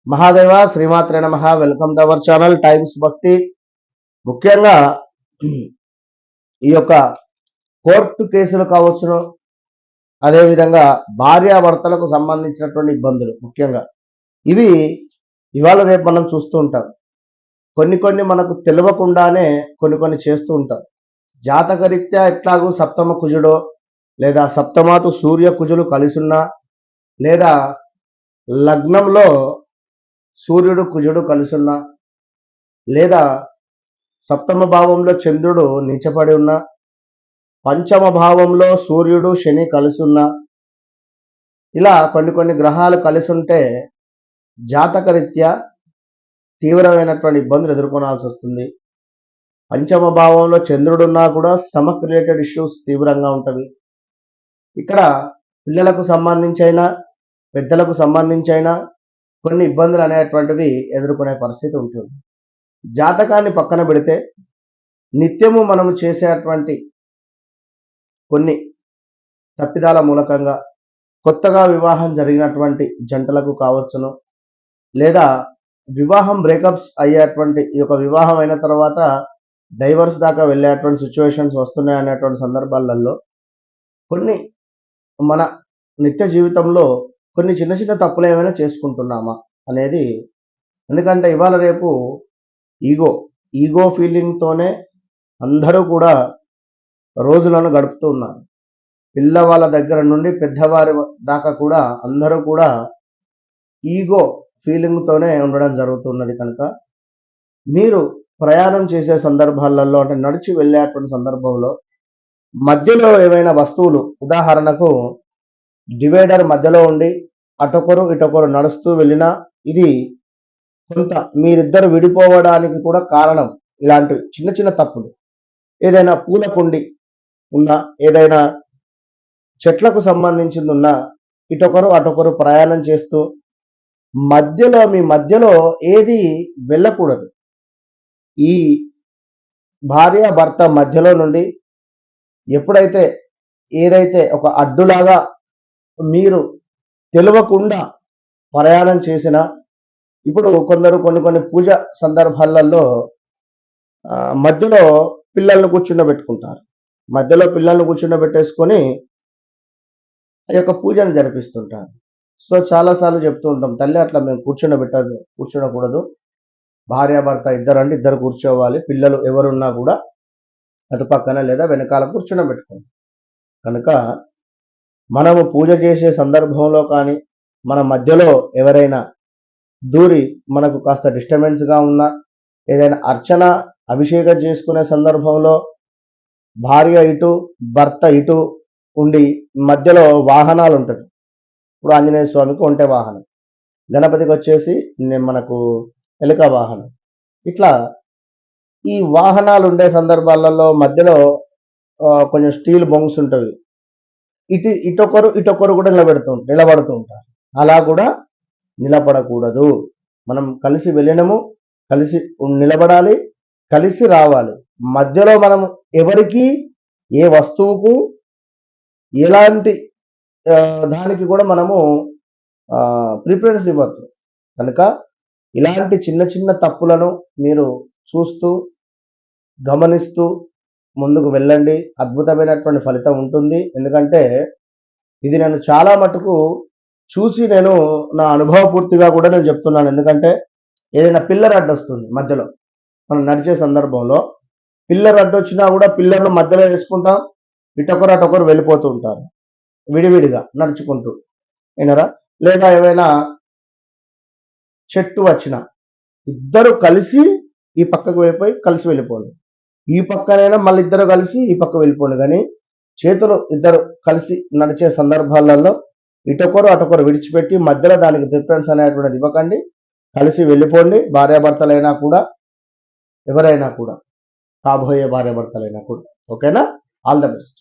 మహాదేవ శ్రీమాత్రే నమః. Welcome to our channel times భక్తి. ముఖ్యంగా ఈ యొక్క కోర్టు కేసులు కావచ్చును, అదేవిధంగా భార్యాభర్తలకు సంబంధించినటువంటి ఇబ్బందులు ముఖ్యంగా ఇవి ఇవాళ రేపు మనం చూస్తూ ఉంటాం. కొన్ని మనకు తెలియకుండానే కొన్ని చేస్తూ ఉంటాం. జాతకరీత్యా ఎట్లాగూ సప్తమ కుజుడో లేదా సప్తమాతు సూర్య కుజులు కలిసున్నా, లేదా లగ్నంలో సూర్యుడు కుజుడు కలిసున్నా, లేదా సప్తమ భావంలో చంద్రుడు నీచపడి ఉన్నా, పంచమ భావంలో సూర్యుడు శని కలిసి ఉన్నా, ఇలా కొన్ని గ్రహాలు కలిసి ఉంటే జాతకరీత్యా తీవ్రమైనటువంటి ఇబ్బందులు ఎదుర్కొనాల్సి వస్తుంది. పంచమ భావంలో చంద్రుడున్నా కూడా స్టమక్ రిలేటెడ్ ఇష్యూస్ తీవ్రంగా ఉంటుంది. ఇక్కడ పిల్లలకు సంబంధించైనా పెద్దలకు సంబంధించైనా కొన్ని ఇబ్బందులు అనేటువంటివి ఎదుర్కొనే పరిస్థితి ఉంటుంది. జాతకాన్ని పక్కన పెడితే నిత్యము మనము చేసేటువంటి కొన్ని తప్పిదాల మూలకంగా కొత్తగా వివాహం జరిగినటువంటి జంటలకు కావచ్చును, లేదా వివాహం బ్రేకప్స్ అయ్యేటువంటి ఈ యొక్క వివాహం అయిన తర్వాత డైవర్స్ దాకా వెళ్ళేటువంటి సిచ్యువేషన్స్ వస్తున్నాయి అనేటువంటి సందర్భాలలో కొన్ని మన నిత్య జీవితంలో కొన్ని చిన్న తప్పులు ఏమైనా చేసుకుంటున్నామా అనేది. ఎందుకంటే ఇవాళ రేపు ఈగో ఫీలింగ్తోనే అందరూ కూడా రోజులను గడుపుతూ ఉన్నారు. పిల్లవాళ్ళ దగ్గర నుండి పెద్దవారి దాకా కూడా అందరూ కూడా ఈగో ఫీలింగ్తోనే ఉండడం జరుగుతున్నది. కనుక మీరు ప్రయాణం చేసే సందర్భాలలో, అంటే నడిచి వెళ్ళేటువంటి సందర్భంలో మధ్యలో ఏమైనా వస్తువులు, ఉదాహరణకు డివైడర్ మధ్యలో ఉండి అటొకరు ఇటొకరు నడుస్తూ వెళ్ళినా ఇది కొంత మీరిద్దరు విడిపోవడానికి కూడా కారణం. ఇలాంటివి చిన్న తప్పులు, ఏదైనా పూల కుండి ఉన్నా, ఏదైనా చెట్లకు సంబంధించింది ఉన్నా, ఇటొకరు అటొకరు ప్రయాణం చేస్తూ మీ మధ్యలో ఏది వెళ్ళకూడదు. ఈ భార్య భర్త మధ్యలో నుండి ఎప్పుడైతే ఏదైతే ఒక అడ్డులాగా మీరు తెలియకుండా ప్రయాణం చేసినా, ఇప్పుడు కొందరు కొన్ని పూజ సందర్భాలలో మధ్యలో పిల్లల్ని కూర్చుండబెట్టుకుంటారు. మధ్యలో పిల్లల్ని కూర్చుండబెట్టేసుకొని ఆ యొక్క పూజను జరిపిస్తుంటారు. సో చాలాసార్లు చెప్తూ ఉంటాం, తల్లి అట్లా మేము కూర్చోకూడదు, భార్యాభర్త ఇద్దరంటే ఇద్దరు కూర్చోవాలి, పిల్లలు ఎవరున్నా కూడా అటు పక్కన లేదా వెనకాల కూర్చుండబెట్టుకోండి. కనుక మనము పూజ చేసే సందర్భంలో కానీ మన మధ్యలో ఎవరైనా దూరి మనకు కాస్త డిస్టర్బెన్స్గా ఉన్నా, ఏదైనా అర్చన అభిషేకం చేసుకునే సందర్భంలో భార్య ఇటు భర్త ఇటు ఉండి మధ్యలో వాహనాలు ఉంటుంది. ఇప్పుడు ఆంజనేయ స్వామికి ఒంటె వాహనం, గణపతికి వచ్చేసి మనకు ఎలుక వాహనం. ఇట్లా ఈ వాహనాలు ఉండే సందర్భాలలో మధ్యలో కొంచెం స్టీల్ బొంగ్స్ ఉంటుంది. ఇటొకరు కూడా నిలబడుతూ ఉంటారు. అలా కూడా నిలబడకూడదు. మనం కలిసి వెళ్ళినము, కలిసి నిలబడాలి, కలిసి రావాలి. మధ్యలో మనం ఎవరికి ఏ వస్తువుకు ఎలాంటి దానికి కూడా మనము ప్రిఫరెన్స్ ఇవ్వద్దు. కనుక ఇలాంటి చిన్న తప్పులను మీరు చూస్తూ గమనిస్తూ ముందుకు వెళ్ళండి. అద్భుతమైనటువంటి ఫలితం ఉంటుంది. ఎందుకంటే ఇది నేను చాలా మటుకు చూసి నేను నా అనుభవపూర్తిగా కూడా నేను చెప్తున్నాను. ఎందుకంటే ఏదైనా పిల్లర్ అడ్డొస్తుంది మధ్యలో, మనం నడిచే సందర్భంలో పిల్లర్ అడ్డొచ్చినా కూడా పిల్లర్ను మధ్యలో వేసుకుంటాం, ఇటొకరు అటొకరు వెళ్ళిపోతూ ఉంటారు విడివిడిగా నడుచుకుంటూ అయినరా. లేదా ఏమైనా చెట్టు వచ్చినా ఇద్దరు కలిసి ఈ పక్కకు వెళ్ళిపోయి కలిసి వెళ్ళిపోండి, ఈ పక్కనైనా మళ్ళీ ఇద్దరు కలిసి ఈ పక్క వెళ్ళిపోండి. కానీ చేతులు ఇద్దరు కలిసి నడిచే సందర్భాలలో ఇటొకరు అటొకరు విడిచిపెట్టి మధ్యలో దానికి ప్రిఫరెన్స్ అనేటువంటిది ఇవ్వకండి. కలిసి వెళ్ళిపోండి. భార్యాభర్తలైనా కూడా, ఎవరైనా కూడా, కాబోయే భార్యాభర్తలైనా కూడా. ఓకేనా? All the best.